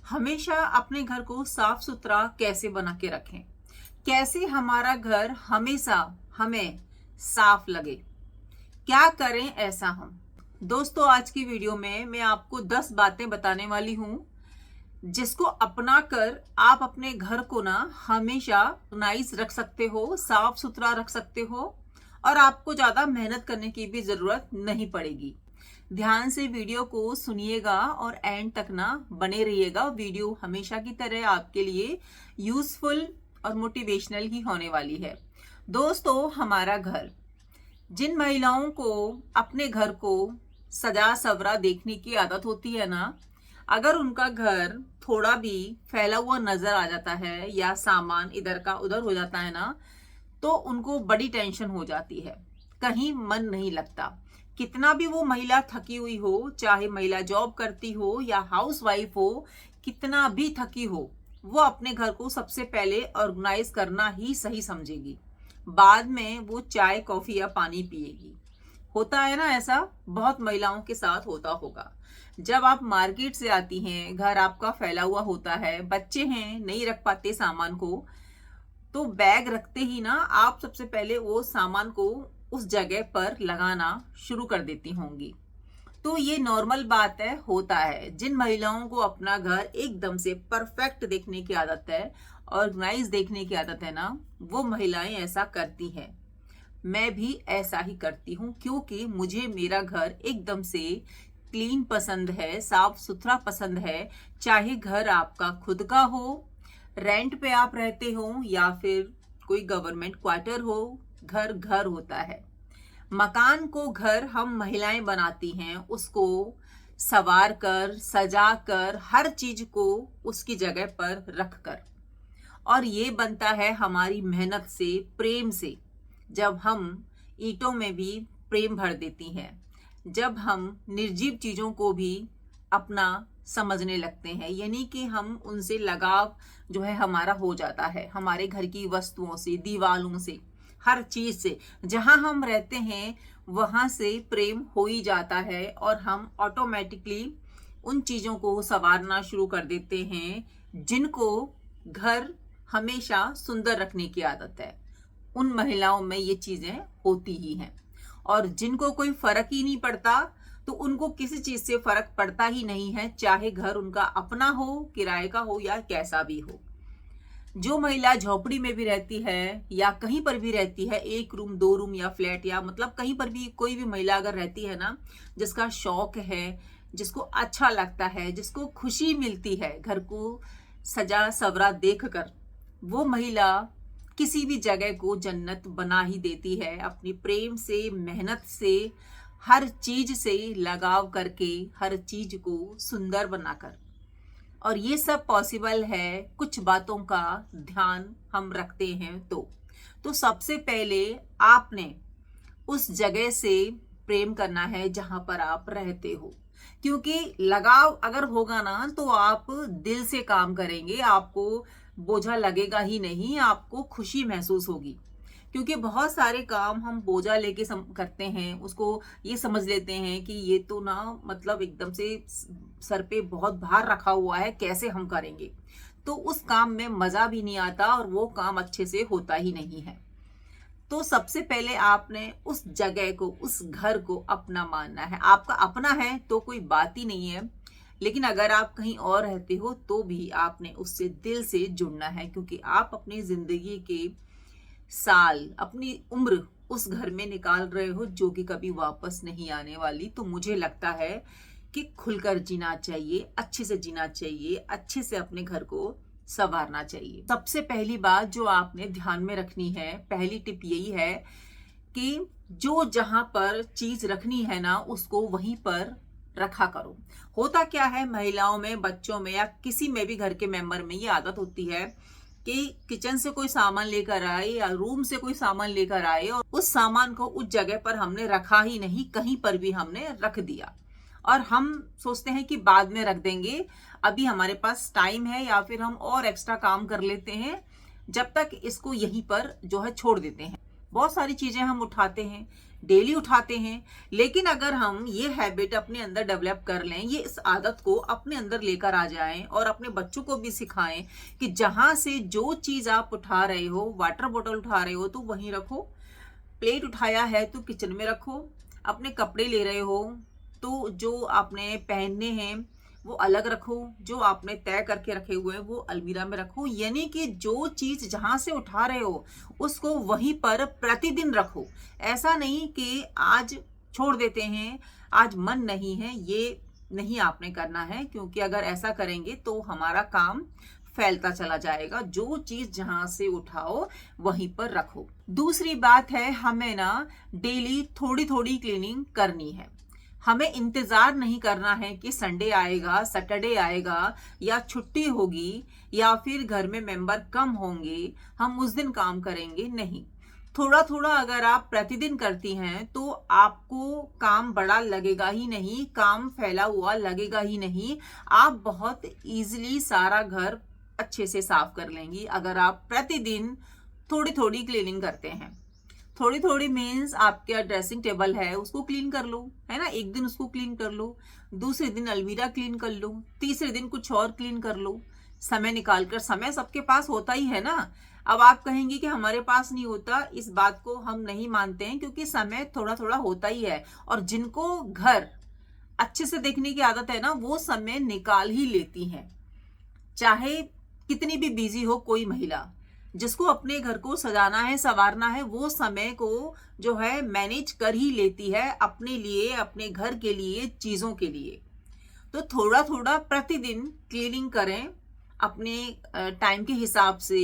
हमेशा अपने घर को साफ सुथरा कैसे बना के रखें, कैसे हमारा घर हमेशा हमें साफ लगे, क्या करें ऐसा हम। दोस्तों, आज की वीडियो में मैं आपको 10 बातें बताने वाली हूं जिसको अपना कर आप अपने घर को ना हमेशा नाइस रख सकते हो, साफ सुथरा रख सकते हो और आपको ज्यादा मेहनत करने की भी जरूरत नहीं पड़ेगी। ध्यान से वीडियो को सुनिएगा और एंड तक ना बने रहिएगा। वीडियो हमेशा की तरह आपके लिए यूजफुल और मोटिवेशनल ही होने वाली है। दोस्तों, हमारा घर, जिन महिलाओं को अपने घर को सजा सवरा देखने की आदत होती है ना, अगर उनका घर थोड़ा भी फैला हुआ नजर आ जाता है या सामान इधर का उधर हो जाता है ना, तो उनको बड़ी टेंशन हो जाती है, कहीं मन नहीं लगता। कितना भी वो महिला थकी हुई हो, चाहे महिला जॉब करती हो या हाउस वाइफ हो, कितना भी थकी हो, वो अपने घर को सबसे पहले ऑर्गेनाइज करना ही सही समझेगी। बाद में वो चाय कॉफी या पानी पिएगी। होता है ना, ऐसा बहुत महिलाओं के साथ होता होगा। जब आप मार्केट से आती हैं, घर आपका फैला हुआ होता है, बच्चे हैं, नहीं रख पाते सामान को, तो बैग रखते ही ना आप सबसे पहले वो सामान को उस जगह पर लगाना शुरू कर देती होंगी। तो ये नॉर्मल बात है, होता है। जिन महिलाओं को अपना घर एकदम से परफेक्ट देखने की आदत है, ऑर्गेनाइज देखने की आदत है ना, वो महिलाएं ऐसा करती हैं। मैं भी ऐसा ही करती हूँ, क्योंकि मुझे मेरा घर एकदम से क्लीन पसंद है, साफ सुथरा पसंद है। चाहे घर आपका खुद का हो, रेंट पे आप रहते हो या फिर कोई गवर्नमेंट क्वार्टर हो, घर घर होता है। मकान को घर हम महिलाएं बनाती हैं, उसको सवार कर सजा कर हर चीज को उसकी जगह पर रख कर। और ये बनता है हमारी मेहनत से, प्रेम से। जब हम ईंटों में भी प्रेम भर देती हैं, जब हम निर्जीव चीजों को भी अपना समझने लगते हैं, यानी कि हम उनसे लगाव जो है हमारा हो जाता है, हमारे घर की वस्तुओं से, दीवालों से, हर चीज से। जहां हम रहते हैं वहां से प्रेम हो ही जाता है और हम ऑटोमेटिकली उन चीजों को संवारना शुरू कर देते हैं जिनको घर हमेशा सुंदर रखने की आदत है। उन महिलाओं में ये चीजें होती ही हैं। और जिनको कोई फर्क ही नहीं पड़ता, तो उनको किसी चीज से फर्क पड़ता ही नहीं है, चाहे घर उनका अपना हो, किराए का हो या कैसा भी हो। जो महिला झोपड़ी में भी रहती है या कहीं पर भी रहती है, 1 रूम 2 रूम या फ्लैट या मतलब कहीं पर भी, कोई भी महिला अगर रहती है ना, जिसका शौक है, जिसको अच्छा लगता है, जिसको खुशी मिलती है घर को सजा सवरा देखकर, वो महिला किसी भी जगह को जन्नत बना ही देती है। अपनी प्रेम से, मेहनत से, हर चीज से लगाव करके, हर चीज को सुंदर बनाकर। और ये सब पॉसिबल है कुछ बातों का ध्यान हम रखते हैं तो सबसे पहले आपने उस जगह से प्रेम करना है जहां पर आप रहते हो। क्योंकि लगाव अगर होगा ना, तो आप दिल से काम करेंगे, आपको बोझा लगेगा ही नहीं, आपको खुशी महसूस होगी। क्योंकि बहुत सारे काम हम बोझा लेके करते हैं, उसको ये समझ लेते हैं कि ये तो ना मतलब एकदम से सर पे बहुत भार रखा हुआ है, कैसे हम करेंगे। तो उस काम में मजा भी नहीं आता और वो काम अच्छे से होता ही नहीं है। तो सबसे पहले आपने उस जगह को, उस घर को अपना मानना है। आपका अपना है तो कोई बात ही नहीं है, लेकिन अगर आप कहीं और रहते हो तो भी आपने उससे दिल से जुड़ना है, क्योंकि आप अपनी जिंदगी के साल, अपनी उम्र उस घर में निकाल रहे हो जो कि कभी वापस नहीं आने वाली। तो मुझे लगता है कि खुलकर जीना चाहिए, अच्छे से जीना चाहिए, अच्छे से अपने घर को संवारना चाहिए। सबसे पहली बात जो आपने ध्यान में रखनी है, पहली टिप यही है कि जो जहां पर चीज रखनी है ना, उसको वहीं पर रखा करो। होता क्या है, महिलाओं में, बच्चों में या किसी में भी घर के मेंबर में ये आदत होती है कि किचन से कोई सामान लेकर आए या रूम से कोई सामान लेकर आए और उस सामान को उस जगह पर हमने रखा ही नहीं, कहीं पर भी हमने रख दिया और हम सोचते हैं कि बाद में रख देंगे, अभी हमारे पास टाइम है, या फिर हम और एक्स्ट्रा काम कर लेते हैं, जब तक इसको यहीं पर जो है छोड़ देते हैं। बहुत सारी चीजें हम उठाते हैं डेली उठाते हैं। लेकिन अगर हम ये हैबिट अपने अंदर डेवलप कर लें, ये इस आदत को अपने अंदर लेकर आ जाएं और अपने बच्चों को भी सिखाएं कि जहां से जो चीज आप उठा रहे हो, वाटर बोतल उठा रहे हो तो वहीं रखो, प्लेट उठाया है तो किचन में रखो, अपने कपड़े ले रहे हो तो जो आपने पहनने हैं वो अलग रखो, जो आपने तय करके रखे हुए हैं वो अलमीरा में रखो। यानी कि जो चीज जहां से उठा रहे हो उसको वहीं पर प्रतिदिन रखो। ऐसा नहीं कि आज छोड़ देते हैं, आज मन नहीं है, ये नहीं आपने करना है, क्योंकि अगर ऐसा करेंगे तो हमारा काम फैलता चला जाएगा। जो चीज जहां से उठाओ वहीं पर रखो। दूसरी बात है, हमें ना डेली थोड़ी थोड़ी क्लीनिंग करनी है। हमें इंतजार नहीं करना है कि संडे आएगा, सैटरडे आएगा या छुट्टी होगी या फिर घर में मेंबर कम होंगे हम उस दिन काम करेंगे। नहीं, थोड़ा थोड़ा अगर आप प्रतिदिन करती हैं तो आपको काम बड़ा लगेगा ही नहीं, काम फैला हुआ लगेगा ही नहीं। आप बहुत इजीली सारा घर अच्छे से साफ कर लेंगी अगर आप प्रतिदिन थोड़ी थोड़ी क्लीनिंग करते हैं। थोड़ी थोड़ी मीन्स आपका ड्रेसिंग टेबल है उसको क्लीन कर लो, है ना, एक दिन उसको क्लीन कर लो, दूसरे दिन अलमीरा क्लीन कर लो, तीसरे दिन कुछ और क्लीन कर लो। समय निकालकर, समय सबके पास होता ही है ना। अब आप कहेंगे कि हमारे पास नहीं होता, इस बात को हम नहीं मानते हैं, क्योंकि समय थोड़ा थोड़ा होता ही है। और जिनको घर अच्छे से देखने की आदत है ना, वो समय निकाल ही लेती हैं, चाहे कितनी भी बिजी हो कोई महिला। जिसको अपने घर को सजाना है, संवारना है, वो समय को जो है मैनेज कर ही लेती है अपने लिए, अपने घर के लिए, चीजों के लिए। तो थोड़ा थोड़ा प्रतिदिन क्लीनिंग करें अपने टाइम के हिसाब से।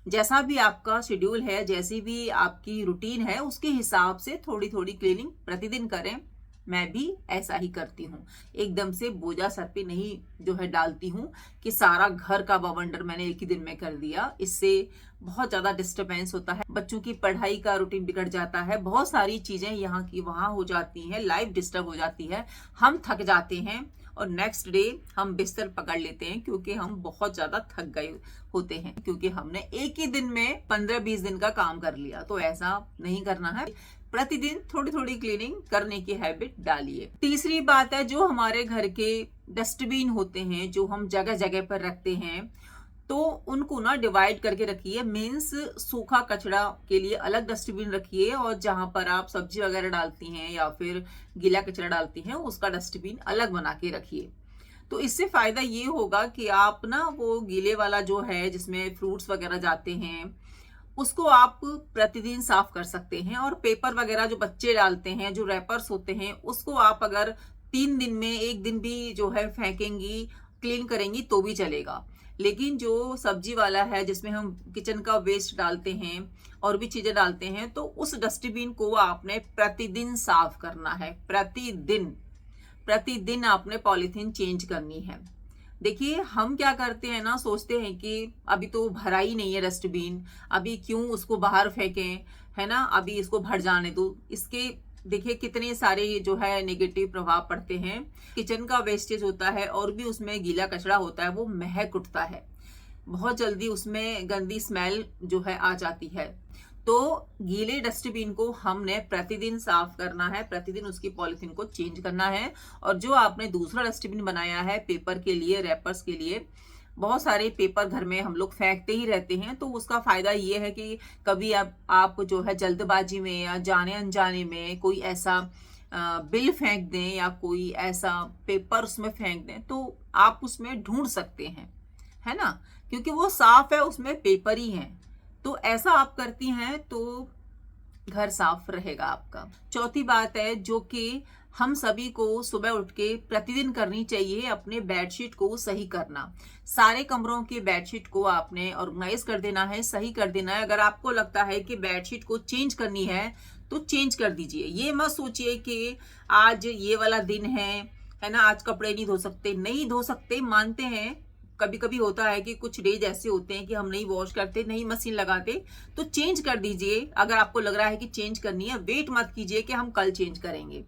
जैसा भी आपका शेड्यूल है, जैसी भी आपकी रूटीन है, उसके हिसाब से थोड़ी थोड़ी क्लीनिंग प्रतिदिन करें। मैं भी ऐसा ही करती हूँ, एकदम से बोझा सर पे नहीं जो है डालती हूँ कि सारा घर का बवंडर मैंने एक ही दिन में कर दिया। इससे बहुत ज्यादा डिस्टरबेंस होता है, बच्चों की पढ़ाई का रूटीन बिगड़ जाता है, बहुत सारी चीजें यहाँ की वहां हो जाती हैं, लाइफ डिस्टर्ब हो जाती है, हम थक जाते हैं और नेक्स्ट डे हम बिस्तर पकड़ लेते हैं क्योंकि हम बहुत ज्यादा थक गए होते हैं, क्योंकि हमने एक ही दिन में 15-20 दिन का काम कर लिया। तो ऐसा नहीं करना है, प्रतिदिन थोड़ी थोड़ी क्लीनिंग करने की हैबिट डालिए। तीसरी बात है, जो हमारे घर के डस्टबिन होते हैं जो हम जगह जगह पर रखते हैं, तो उनको ना डिवाइड करके रखिए। मीन्स सूखा कचरा के लिए अलग डस्टबिन रखिए और जहां पर आप सब्जी वगैरह डालती हैं या फिर गीला कचरा डालती हैं उसका डस्टबिन अलग बना के रखिए। तो इससे फायदा ये होगा कि आप ना वो गीले वाला जो है जिसमें फ्रूट्स वगैरह जाते हैं उसको आप प्रतिदिन साफ कर सकते हैं। और पेपर वगैरह जो बच्चे डालते हैं, जो रैपर्स होते हैं, उसको आप अगर 3 दिन में एक दिन भी जो है फेंकेंगी, क्लीन करेंगी तो भी चलेगा। लेकिन जो सब्जी वाला है जिसमें हम किचन का वेस्ट डालते हैं और भी चीजें डालते हैं, तो उस डस्टबिन को आपने प्रतिदिन साफ करना है। प्रतिदिन प्रतिदिन आपने पॉलीथीन चेंज करनी है। देखिए, हम क्या करते हैं ना, सोचते हैं कि अभी तो भरा ही नहीं है डस्टबिन, अभी क्यों उसको बाहर फेंकें, है ना, अभी इसको भर जाने दो। इसके देखिए कितने सारे जो है नेगेटिव प्रभाव पड़ते हैं। किचन का वेस्टेज होता है और भी उसमें गीला कचरा होता है, वो महक उठता है, बहुत जल्दी उसमें गंदी स्मेल जो है आ जाती है। तो गीले डस्टबिन को हमने प्रतिदिन साफ करना है, प्रतिदिन उसकी पॉलिथीन को चेंज करना है। और जो आपने दूसरा डस्टबिन बनाया है पेपर के लिए, रैपर्स के लिए, बहुत सारे पेपर घर में हम लोग फेंकते ही रहते हैं, तो उसका फायदा ये है कि कभी आप जो है जल्दबाजी में या जाने अनजाने में कोई ऐसा बिल फेंक दें या कोई ऐसा पेपर उसमें फेंक दें तो आप उसमें ढूंढ सकते हैं, है ना, क्योंकि वो साफ है, उसमें पेपर ही है। तो ऐसा आप करती हैं तो घर साफ रहेगा आपका। चौथी बात है जो कि हम सभी को सुबह उठ के प्रतिदिन करनी चाहिए, अपने बेडशीट को सही करना। सारे कमरों के बेडशीट को आपने ऑर्गेनाइज कर देना है, सही कर देना है। अगर आपको लगता है कि बेडशीट को चेंज करनी है तो चेंज कर दीजिए। ये मत सोचिए कि आज ये वाला दिन है ना, आज कपड़े नहीं धो सकते। नहीं धो सकते, मानते हैं, कभी कभी होता है कि कुछ डेज ऐसे होते हैं कि हम नहीं वॉश करते, नहीं मशीन लगाते, तो चेंज कर दीजिए। अगर आपको लग रहा है कि चेंज करनी है, वेट मत कीजिए कि हम कल चेंज करेंगे,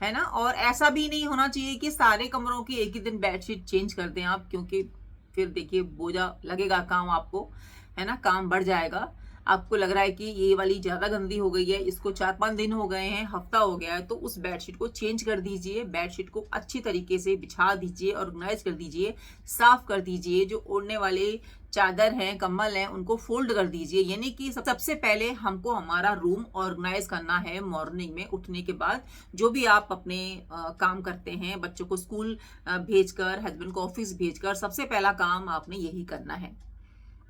है ना। और ऐसा भी नहीं होना चाहिए कि सारे कमरों की एक ही दिन बेडशीट चेंज कर दें आप, क्योंकि फिर देखिए बोझा लगेगा काम आपको, है ना, काम बढ़ जाएगा। आपको लग रहा है कि ये वाली ज्यादा गंदी हो गई है, इसको 4-5 दिन हो गए हैं, हफ्ता हो गया है, तो उस बेडशीट को चेंज कर दीजिए। बेडशीट को अच्छी तरीके से बिछा दीजिए, ऑर्गेनाइज कर दीजिए, साफ कर दीजिए। जो ओढ़ने वाले चादर हैं, कंबल हैं, उनको फोल्ड कर दीजिए। यानी कि सबसे पहले हमको हमारा रूम ऑर्गेनाइज करना है। मॉर्निंग में उठने के बाद जो भी आप अपने काम करते हैं, बच्चों को स्कूल भेजकर, हस्बैंड को ऑफिस भेजकर, सबसे पहला काम आपने यही करना है।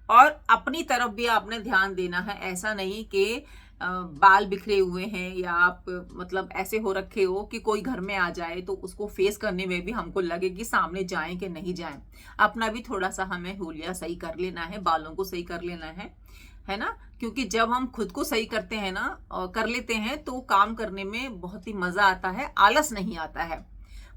और अपनी तरफ भी आपने ध्यान देना है। ऐसा नहीं कि बाल बिखरे हुए हैं या आप मतलब ऐसे हो रखे हो कि कोई घर में आ जाए तो उसको फेस करने में भी हमको लगे कि सामने जाएं कि नहीं जाएं। अपना भी थोड़ा सा हमें हुलिया सही कर लेना है, बालों को सही कर लेना है ना। क्योंकि जब हम खुद को सही करते हैं ना, कर लेते हैं, तो काम करने में बहुत ही मजा आता है, आलस नहीं आता है।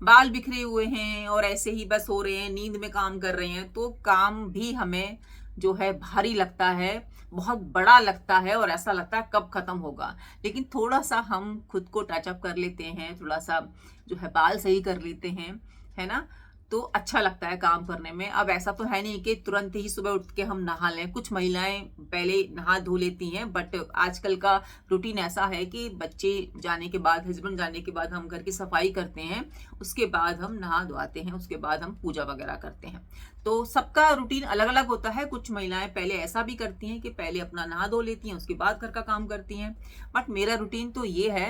बाल बिखरे हुए हैं और ऐसे ही बस हो रहे हैं, नींद में काम कर रहे हैं, तो काम भी हमें जो है भारी लगता है, बहुत बड़ा लगता है और ऐसा लगता है कब खत्म होगा। लेकिन थोड़ा सा हम खुद को टचअप कर लेते हैं, थोड़ा सा जो है बाल सही कर लेते हैं, है ना, तो अच्छा लगता है काम करने में। अब ऐसा तो है नहीं कि तुरंत ही सुबह उठ के हम नहा लें। कुछ महिलाएं पहले नहा धो लेती हैं, बट आजकल का रूटीन ऐसा है कि बच्चे जाने के बाद, हस्बैंड जाने के बाद हम घर की सफाई करते हैं, उसके बाद हम नहा धोआते हैं, उसके बाद हम पूजा वगैरह करते हैं। तो सबका रूटीन अलग अलग होता है। कुछ महिलाएं पहले ऐसा भी करती हैं कि पहले अपना नहा धो लेती हैं, उसके बाद घर का काम करती हैं। बट मेरा रूटीन तो ये है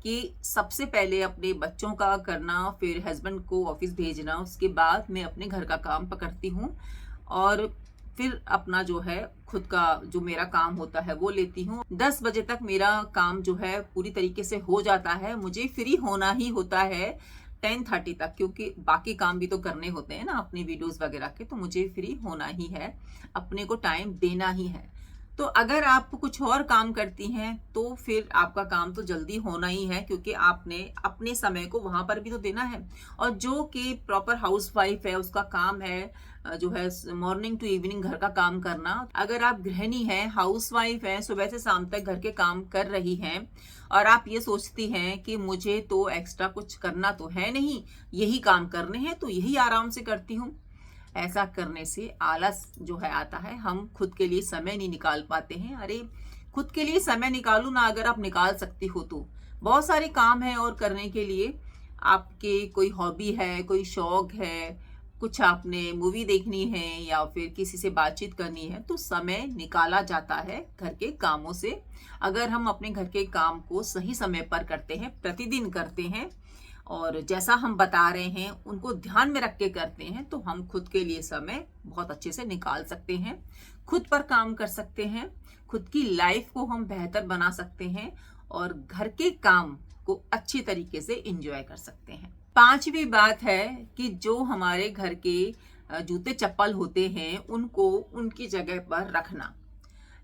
कि सबसे पहले अपने बच्चों का करना, फिर हस्बैंड को ऑफिस भेजना, उसके बाद मैं अपने घर का काम पकड़ती हूँ और फिर अपना जो है खुद का जो मेरा काम होता है वो लेती हूँ। 10 बजे तक मेरा काम जो है पूरी तरीके से हो जाता है। मुझे फ्री होना ही होता है 10:30 तक, क्योंकि बाकी काम भी तो करने होते हैं ना अपनी वीडियोस वगैरह के, तो मुझे फ्री होना ही है, अपने को टाइम देना ही है। तो अगर आप कुछ और काम करती हैं तो फिर आपका काम तो जल्दी होना ही है, क्योंकि आपने अपने समय को वहां पर भी तो देना है। और जो कि प्रॉपर हाउसवाइफ है, उसका काम है जो है मॉर्निंग टू इवनिंग घर का काम करना। अगर आप गृहिणी हैं, हाउसवाइफ हैं, सुबह से शाम तक घर के काम कर रही हैं और आप ये सोचती हैं कि मुझे तो एक्स्ट्रा कुछ करना तो है नहीं, यही काम करने हैं तो यही आराम से करती हूँ, ऐसा करने से आलस जो है आता है। हम खुद के लिए समय नहीं निकाल पाते हैं। अरे खुद के लिए समय निकालो ना, अगर आप निकाल सकती हो तो। बहुत सारे काम है और करने के लिए। आपके कोई हॉबी है, कोई शौक है, कुछ आपने मूवी देखनी है या फिर किसी से बातचीत करनी है, तो समय निकाला जाता है घर के कामों से। अगर हम अपने घर के काम को सही समय पर करते हैं, प्रतिदिन करते हैं और जैसा हम बता रहे हैं उनको ध्यान में रख के करते हैं, तो हम खुद के लिए समय बहुत अच्छे से निकाल सकते हैं, खुद पर काम कर सकते हैं, खुद की लाइफ को हम बेहतर बना सकते हैं और घर के काम को अच्छी तरीके से एंजॉय कर सकते हैं। 5वीं बात है कि जो हमारे घर के जूते चप्पल होते हैं उनको उनकी जगह पर रखना।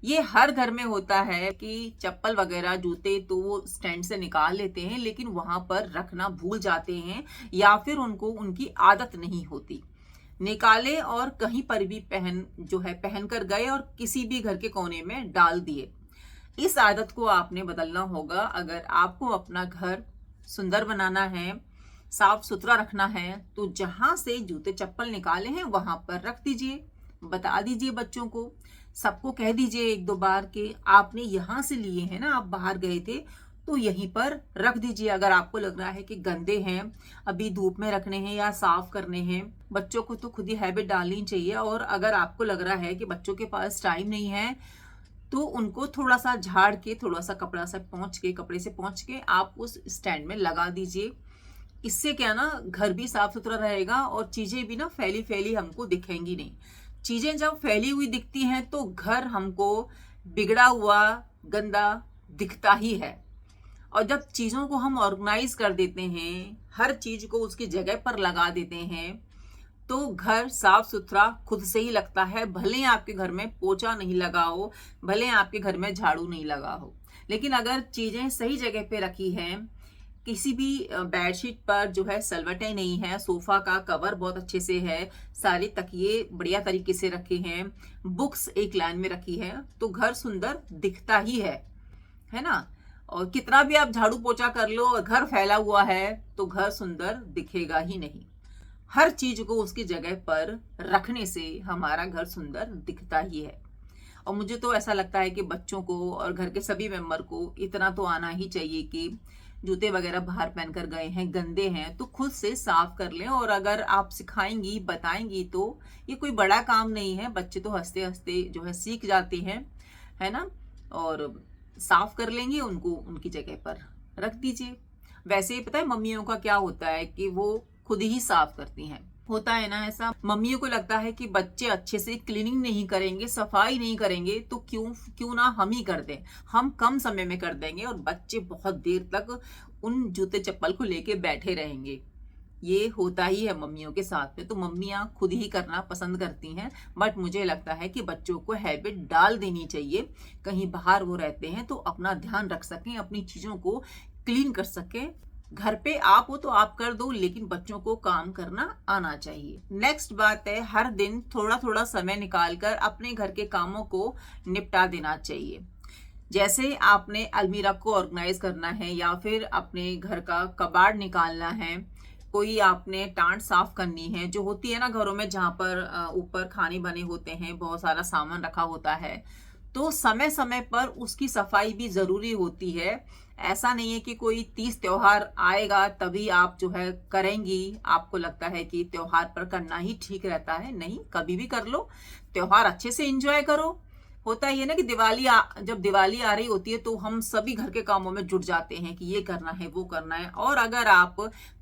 ये हर घर में होता है कि चप्पल वगैरह, जूते तो वो स्टैंड से निकाल लेते हैं, लेकिन वहां पर रखना भूल जाते हैं या फिर उनको उनकी आदत नहीं होती। निकाले और कहीं पर भी पहन कर गए और किसी भी घर के कोने में डाल दिए। इस आदत को आपने बदलना होगा। अगर आपको अपना घर सुंदर बनाना है, साफ सुथरा रखना है, तो जहां से जूते चप्पल निकाले हैं वहां पर रख दीजिए। बता दीजिए बच्चों को, सबको कह दीजिए 1-2 बार कि आपने यहां से लिए हैं ना, आप बाहर गए थे तो यहीं पर रख दीजिए। अगर आपको लग रहा है कि गंदे हैं, अभी धूप में रखने हैं या साफ करने हैं, बच्चों को तो खुद ही हैबिट डालनी चाहिए। और अगर आपको लग रहा है कि बच्चों के पास टाइम नहीं है, तो उनको थोड़ा सा झाड़ के, थोड़ा सा कपड़े से पोंछ के आप उस स्टैंड में लगा दीजिए। इससे क्या ना, घर भी साफ सुथरा रहेगा और चीजें भी ना फैली फैली हमको दिखेंगी नहीं। चीजें जब फैली हुई दिखती हैं तो घर हमको बिगड़ा हुआ, गंदा दिखता ही है। और जब चीजों को हम ऑर्गेनाइज कर देते हैं, हर चीज को उसकी जगह पर लगा देते हैं, तो घर साफ सुथरा खुद से ही लगता है। भले आपके घर में पोछा नहीं लगा हो, भले आपके घर में झाड़ू नहीं लगा हो, लेकिन अगर चीजें सही जगह पे रखी हैं, किसी भी बेडशीट पर जो है सलवटें नहीं है, सोफा का कवर बहुत अच्छे से है, सारे तकिए बढ़िया तरीके से रखे हैं, बुक्स एक लाइन में रखी है, तो घर सुंदर दिखता ही है ना। और कितना भी आप झाड़ू पोछा कर लो और घर फैला हुआ है तो घर सुंदर दिखेगा ही नहीं। हर चीज को उसकी जगह पर रखने से हमारा घर सुंदर दिखता ही है। और मुझे तो ऐसा लगता है कि बच्चों को और घर के सभी मेंबर को इतना तो आना ही चाहिए कि जूते वगैरह बाहर पहनकर गए हैं, गंदे हैं, तो खुद से साफ कर लें। और अगर आप सिखाएंगी, बताएंगी, तो ये कोई बड़ा काम नहीं है। बच्चे तो हंसते हंसते जो है सीख जाते हैं, है ना। और साफ कर लेंगे, उनको उनकी जगह पर रख दीजिए। वैसे पता है मम्मियों का क्या होता है कि वो खुद ही साफ करती हैं। होता है ना ऐसा, मम्मियों को लगता है कि बच्चे अच्छे से क्लीनिंग नहीं करेंगे, सफाई नहीं करेंगे, तो क्यों ना हम ही कर दें, हम कम समय में कर देंगे और बच्चे बहुत देर तक उन जूते चप्पल को लेके बैठे रहेंगे। ये होता ही है मम्मियों के साथ में, तो मम्मियाँ खुद ही करना पसंद करती हैं। बट मुझे लगता है कि बच्चों को हैबिट डाल देनी चाहिए, कहीं बाहर वो रहते हैं तो अपना ध्यान रख सकें, अपनी चीज़ों को क्लीन कर सकें। घर पे आप हो तो आप कर दो, लेकिन बच्चों को काम करना आना चाहिए। नेक्स्ट बात है, हर दिन थोड़ा थोड़ा समय निकालकर अपने घर के कामों को निपटा देना चाहिए। जैसे आपने अलमीरा को ऑर्गेनाइज करना है, या फिर अपने घर का कबाड़ निकालना है, कोई आपने टांट साफ करनी है, जो होती है ना घरों में जहाँ पर ऊपर खाने बने होते हैं, बहुत सारा सामान रखा होता है, तो समय समय पर उसकी सफाई भी जरूरी होती है। ऐसा नहीं है कि कोई 30 त्योहार आएगा तभी आप जो है करेंगी, आपको लगता है कि त्योहार पर करना ही ठीक रहता है। नहीं, कभी भी कर लो, त्योहार अच्छे से एंजॉय करो। होता ही है ना कि जब दिवाली आ रही होती है तो हम सभी घर के कामों में जुट जाते हैं कि ये करना है, वो करना है। और अगर आप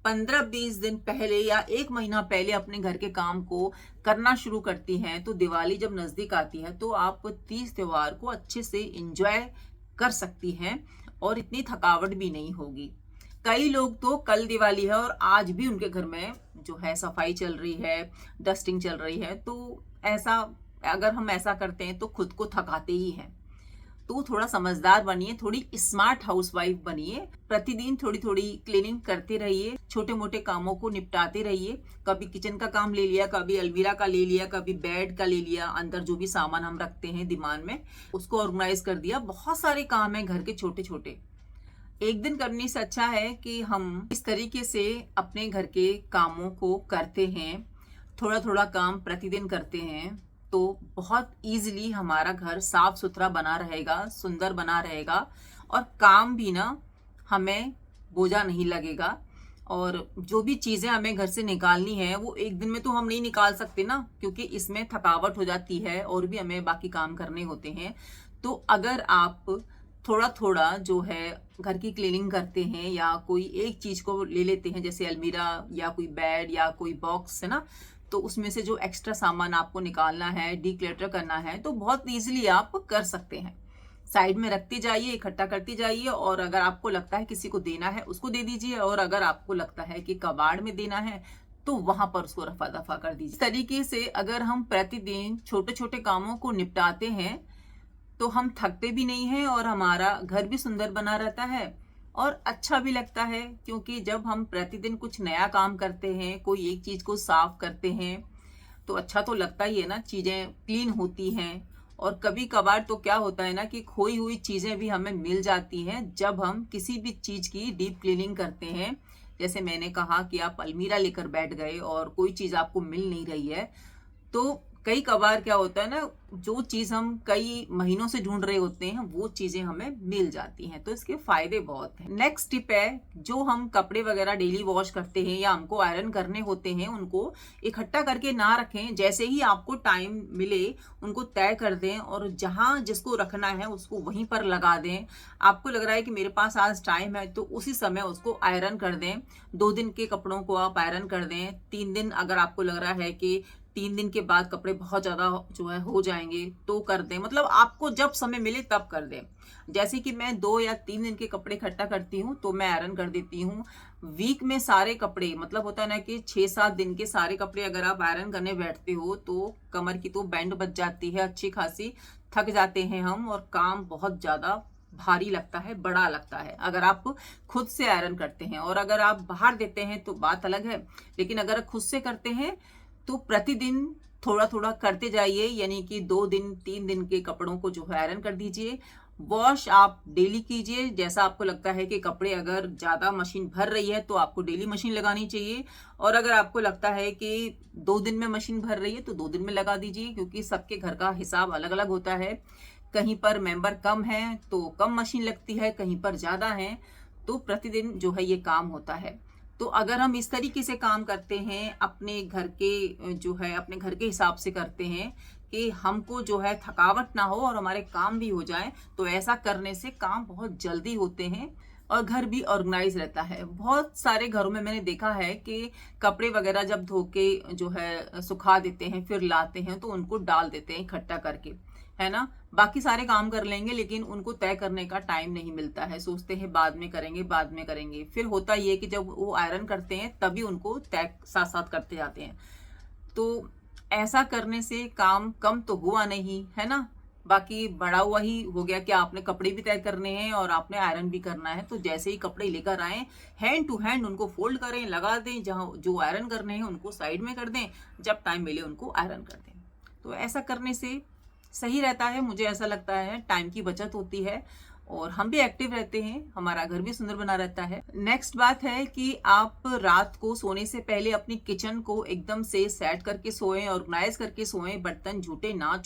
15-20 दिन पहले या 1 महीना पहले अपने घर के काम को करना शुरू करती हैं, तो दिवाली जब नजदीक आती है तो आप 30 त्योहार को अच्छे से एंजॉय कर सकती हैं और इतनी थकावट भी नहीं होगी। कई लोग तो कल दिवाली है और आज भी उनके घर में जो है सफाई चल रही है, डस्टिंग चल रही है। तो ऐसा अगर हम ऐसा करते हैं तो खुद को थकाते ही हैं। तो थोड़ा समझदार बनिए, थोड़ी स्मार्ट हाउसवाइफ बनिए। प्रतिदिन थोड़ी थोड़ी क्लीनिंग करते रहिए, छोटे मोटे कामों को निपटाते रहिए। कभी किचन का काम ले लिया, कभी अलमीरा का ले लिया, कभी बेड का ले लिया, अंदर जो भी सामान हम रखते हैं दिमाग में उसको ऑर्गेनाइज कर दिया। बहुत सारे काम है घर के छोटे छोटे, एक दिन करने से अच्छा है कि हम इस तरीके से अपने घर के कामों को करते हैं, थोड़ा थोड़ा काम प्रतिदिन करते हैं, तो बहुत इजीली हमारा घर साफ सुथरा बना रहेगा, सुंदर बना रहेगा, और काम भी ना हमें बोझा नहीं लगेगा। और जो भी चीज़ें हमें घर से निकालनी है वो एक दिन में तो हम नहीं निकाल सकते ना, क्योंकि इसमें थकावट हो जाती है और भी हमें बाकी काम करने होते हैं। तो अगर आप थोड़ा थोड़ा जो है घर की क्लीनिंग करते हैं, या कोई एक चीज़ को ले लेते हैं, जैसे अलमीरा या कोई बेड या कोई बॉक्स है ना, तो उसमें से जो एक्स्ट्रा सामान आपको निकालना है, डीक्लटर करना है, तो बहुत इजीली आप कर सकते हैं। साइड में रखते जाइए, इकट्ठा करते जाइए, और अगर आपको लगता है किसी को देना है उसको दे दीजिए, और अगर आपको लगता है कि कबाड़ में देना है तो वहां पर उसको रफा दफा कर दीजिए। इस तरीके से अगर हम प्रतिदिन छोटे छोटे कामों को निपटाते हैं तो हम थकते भी नहीं हैं और हमारा घर भी सुंदर बना रहता है और अच्छा भी लगता है। क्योंकि जब हम प्रतिदिन कुछ नया काम करते हैं, कोई एक चीज को साफ करते हैं, तो अच्छा तो लगता ही है ना, चीजें क्लीन होती हैं। और कभी कभार तो क्या होता है ना कि खोई हुई चीजें भी हमें मिल जाती हैं जब हम किसी भी चीज की डीप क्लीनिंग करते हैं। जैसे मैंने कहा कि आप अलमीरा लेकर बैठ गए और कोई चीज आपको मिल नहीं रही है, तो कई कबार क्या होता है ना, जो चीज हम कई महीनों से ढूंढ रहे होते हैं वो चीजें हमें मिल जाती हैं, तो इसके फायदे बहुत हैं। नेक्स्ट टिप है, जो हम कपड़े वगैरह डेली वॉश करते हैं या हमको आयरन करने होते हैं, उनको इकट्ठा करके ना रखें। जैसे ही आपको टाइम मिले उनको तय कर दें और जहां जिसको रखना है उसको वहीं पर लगा दें। आपको लग रहा है कि मेरे पास आज टाइम है तो उसी समय उसको आयरन कर दें। 2 दिन के कपड़ों को आप आयरन कर दें। 3 दिन अगर आपको लग रहा है कि 3 दिन के बाद कपड़े बहुत ज्यादा जो है हो जाएंगे तो कर दें। मतलब आपको जब समय मिले तब कर दें। जैसे कि मैं 2 या 3 दिन के कपड़े इकट्ठा करती हूँ तो मैं आयरन कर देती हूँ। वीक में सारे कपड़े, मतलब होता है ना कि 6-7 दिन के सारे कपड़े अगर आप आयरन करने बैठते हो तो कमर की तो बैंड बच जाती है, अच्छी खासी थक जाते हैं हम, और काम बहुत ज्यादा भारी लगता है, बड़ा लगता है अगर आप खुद से आयरन करते हैं। और अगर आप बाहर देते हैं तो बात अलग है, लेकिन अगर खुद से करते हैं तो प्रतिदिन थोड़ा थोड़ा करते जाइए। यानी कि 2 दिन 3 दिन के कपड़ों को जो है आयरन कर दीजिए वॉश आप डेली कीजिए। जैसा आपको लगता है कि कपड़े अगर ज़्यादा मशीन भर रही है तो आपको डेली मशीन लगानी चाहिए, और अगर आपको लगता है कि 2 दिन में मशीन भर रही है तो 2 दिन में लगा दीजिए, क्योंकि सबके घर का हिसाब अलग अलग होता है। कहीं पर मेंबर कम है तो कम मशीन लगती है, कहीं पर ज़्यादा है तो प्रतिदिन जो है ये काम होता है। तो अगर हम इस तरीके से काम करते हैं, अपने घर के जो है अपने घर के हिसाब से करते हैं कि हमको जो है थकावट ना हो और हमारे काम भी हो जाए, तो ऐसा करने से काम बहुत जल्दी होते हैं और घर भी ऑर्गेनाइज रहता है। बहुत सारे घरों में मैंने देखा है कि कपड़े वगैरह जब धो के जो है सुखा देते हैं, फिर लाते हैं तो उनको डाल देते हैं इकट्ठा करके, है ना। बाकी सारे काम कर लेंगे लेकिन उनको तय करने का टाइम नहीं मिलता है, सोचते हैं बाद में करेंगे बाद में करेंगे। फिर होता ये कि जब वो आयरन करते हैं तभी उनको तय साथ साथ करते जाते हैं। तो ऐसा करने से काम कम तो हुआ नहीं, है ना, बाकी बढ़ा हुआ ही हो गया कि आपने कपड़े भी तय करने हैं और आपने आयरन भी करना है। तो जैसे ही कपड़े लेकर आए, हैंड टू हैंड उनको फोल्ड करें, लगा दें, जहां जो आयरन करने हैं उनको साइड में कर दें, जब टाइम मिले उनको आयरन कर दें। तो ऐसा करने से सही रहता है, मुझे ऐसा लगता है, टाइम की बचत होती है और हम भी एक्टिव रहते हैं, हमारा घर भी सुंदर बना रहता है। नेक्स्ट बात है कि आप रात को सोने से पहले अपनी किचन को एकदम से सेट करके सोएं, ऑर्गेनाइज करके सोएं, बर्तन झूठे ना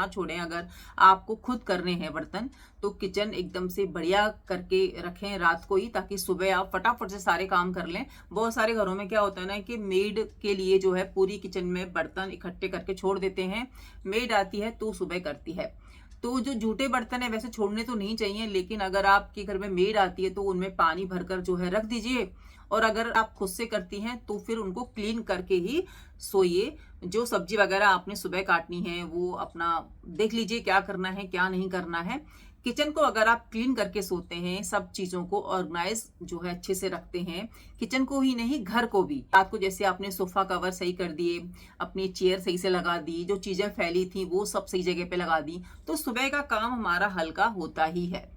छोड़ें। अगर आपको खुद करने हैं बर्तन तो किचन एकदम से बढ़िया करके रखें रात को ही, ताकि सुबह आप फटाफट से सारे काम कर लें। बहुत सारे घरों में क्या होता है ना कि मेड के लिए जो है पूरी किचन में बर्तन इकट्ठे करके छोड़ देते हैं, मेड आती है तो सुबह करती है। तो जो जूठे बर्तन है वैसे छोड़ने तो नहीं चाहिए, लेकिन अगर आपके घर में मेड आती है तो उनमें पानी भरकर जो है रख दीजिए, और अगर आप खुद से करती हैं तो फिर उनको क्लीन करके ही सोइए। जो सब्जी वगैरह आपने सुबह काटनी है वो अपना देख लीजिए क्या करना है क्या नहीं करना है। किचन को अगर आप क्लीन करके सोते हैं, सब चीजों को ऑर्गेनाइज जो है अच्छे से रखते हैं, किचन को ही नहीं घर को भी। रात को जैसे आपने सोफा कवर सही कर दिए, अपनी चेयर सही से लगा दी, जो चीजें फैली थी वो सब सही जगह पे लगा दी, तो सुबह का काम हमारा हल्का होता ही है।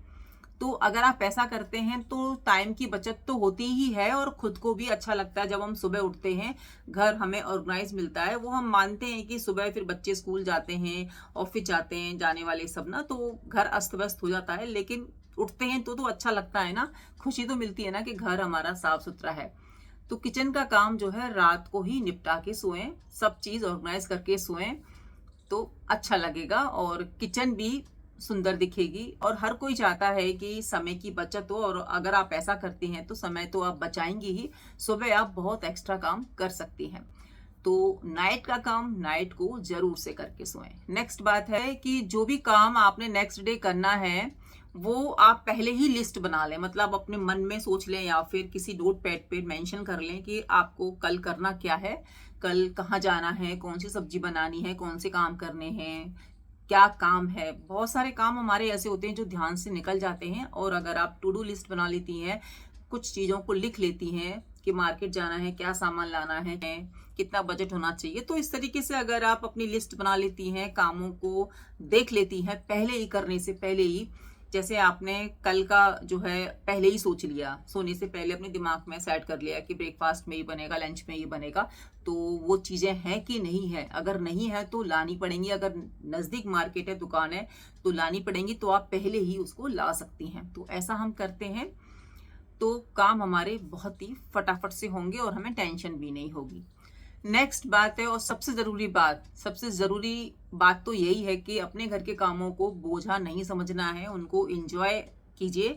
तो अगर आप ऐसा करते हैं तो टाइम की बचत तो होती ही है और खुद को भी अच्छा लगता है। जब हम सुबह उठते हैं, घर हमें ऑर्गेनाइज मिलता है। वो हम मानते हैं कि सुबह फिर बच्चे स्कूल जाते हैं, ऑफिस जाते हैं, जाने वाले सब ना, तो घर अस्त व्यस्त हो जाता है, लेकिन उठते हैं तो अच्छा लगता है ना, खुशी तो मिलती है ना कि घर हमारा साफ सुथरा है। तो किचन का काम जो है रात को ही निपटा के सोएं, सब चीज ऑर्गेनाइज करके सोएं तो अच्छा लगेगा और किचन भी सुंदर दिखेगी। और हर कोई चाहता है कि समय की बचत हो, और अगर आप ऐसा करती हैं तो समय तो आप बचाएंगी ही, सुबह आप बहुत एक्स्ट्रा काम कर सकती हैं। तो नाइट का काम नाइट को जरूर से करके सोएं। नेक्स्ट बात है कि जो भी काम आपने नेक्स्ट डे करना है वो आप पहले ही लिस्ट बना लें, मतलब अपने मन में सोच लें या फिर किसी नोट पैड पे मेंशन कर लें कि आपको कल करना क्या है, कल कहाँ जाना है, कौन सी सब्जी बनानी है, कौन से काम करने हैं, क्या काम है। बहुत सारे काम हमारे ऐसे होते हैं जो ध्यान से निकल जाते हैं, और अगर आप टू डू लिस्ट बना लेती हैं, कुछ चीज़ों को लिख लेती हैं कि मार्केट जाना है, क्या सामान लाना है, कितना बजट होना चाहिए, तो इस तरीके से अगर आप अपनी लिस्ट बना लेती हैं, कामों को देख लेती हैं पहले ही, करने से पहले ही, जैसे आपने कल का जो है पहले ही सोच लिया, सोने से पहले अपने दिमाग में सेट कर लिया कि ब्रेकफास्ट में ये बनेगा, लंच में ये बनेगा, तो वो चीज़ें हैं कि नहीं है। अगर नहीं है तो लानी पड़ेंगी, अगर नज़दीक मार्केट है, दुकान है तो लानी पड़ेंगी, तो आप पहले ही उसको ला सकती हैं। तो ऐसा हम करते हैं तो काम हमारे बहुत ही फटाफट से होंगे और हमें टेंशन भी नहीं होगी। नेक्स्ट बात है, और सबसे ज़रूरी बात तो यही है कि अपने घर के कामों को बोझा नहीं समझना है, उनको एंजॉय कीजिए,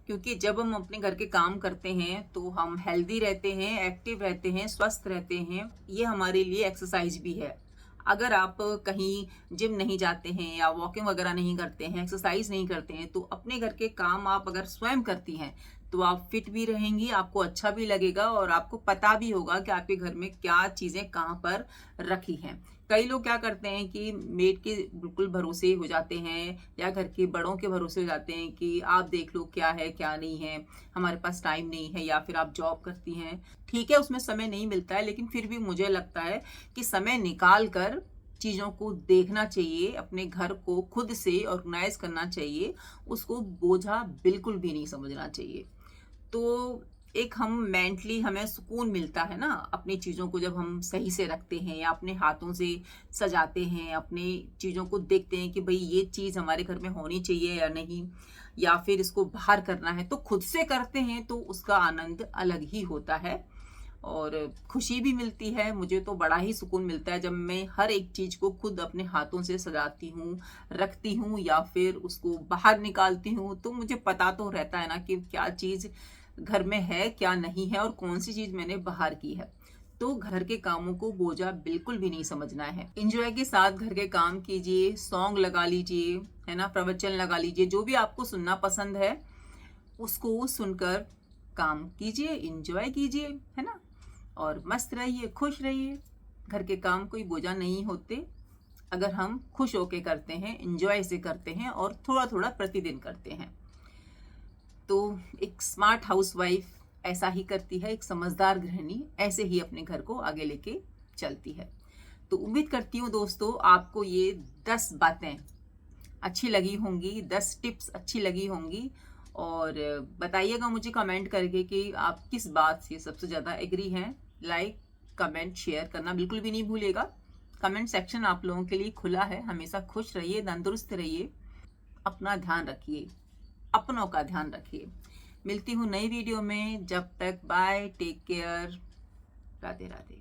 क्योंकि जब हम अपने घर के काम करते हैं तो हम हेल्दी रहते हैं, एक्टिव रहते हैं, स्वस्थ रहते हैं। ये हमारे लिए एक्सरसाइज भी है। अगर आप कहीं जिम नहीं जाते हैं या वॉकिंग वगैरह नहीं करते हैं, एक्सरसाइज नहीं करते हैं, तो अपने घर के काम आप अगर स्वयं करती हैं तो आप फिट भी रहेंगी, आपको अच्छा भी लगेगा और आपको पता भी होगा कि आपके घर में क्या चीज़ें कहाँ पर रखी हैं। कई लोग क्या करते हैं कि मेड के बिल्कुल भरोसे हो जाते हैं या घर के बड़ों के भरोसे हो जाते हैं कि आप देख लो क्या है क्या नहीं है, हमारे पास टाइम नहीं है, या फिर आप जॉब करती हैं, ठीक है उसमें समय नहीं मिलता है, लेकिन फिर भी मुझे लगता है कि समय निकाल कर चीज़ों को देखना चाहिए, अपने घर को खुद से ऑर्गेनाइज करना चाहिए, उसको बोझा बिल्कुल भी नहीं समझना चाहिए। तो एक हम मेंटली हमें सुकून मिलता है ना, अपनी चीज़ों को जब हम सही से रखते हैं या अपने हाथों से सजाते हैं, अपनी चीज़ों को देखते हैं कि भाई ये चीज़ हमारे घर में होनी चाहिए या नहीं, या फिर इसको बाहर करना है, तो खुद से करते हैं तो उसका आनंद अलग ही होता है और खुशी भी मिलती है। मुझे तो बड़ा ही सुकून मिलता है जब मैं हर एक चीज़ को खुद अपने हाथों से सजाती हूँ, रखती हूँ या फिर उसको बाहर निकालती हूँ, तो मुझे पता तो रहता है ना कि क्या चीज़ घर में है, क्या नहीं है और कौन सी चीज़ मैंने बाहर की है। तो घर के कामों को बोझा बिल्कुल भी नहीं समझना है। एंजॉय के साथ घर के काम कीजिए, सॉन्ग लगा लीजिए, है ना, प्रवचन लगा लीजिए, जो भी आपको सुनना पसंद है उसको सुनकर काम कीजिए, एंजॉय कीजिए, है ना, और मस्त रहिए, खुश रहिए। घर के काम कोई बोझा नहीं होते अगर हम खुश होके करते हैं, एंजॉय से करते हैं और थोड़ा थोड़ा प्रतिदिन करते हैं। तो एक स्मार्ट हाउसवाइफ ऐसा ही करती है, एक समझदार गृहिणी ऐसे ही अपने घर को आगे लेके चलती है। तो उम्मीद करती हूँ दोस्तों आपको ये 10 बातें अच्छी लगी होंगी, 10 टिप्स अच्छी लगी होंगी और बताइएगा मुझे कमेंट करके कि आप किस बात से सबसे ज़्यादा एग्री हैं। लाइक, कमेंट, शेयर करना बिल्कुल भी नहीं भूलिएगा। कमेंट सेक्शन आप लोगों के लिए खुला है। हमेशा खुश रहिए, तंदुरुस्त रहिए, अपना ध्यान रखिए, अपनों का ध्यान रखिए। मिलती हूँ नई वीडियो में, जब तक bye, take care, Radhe Radhe.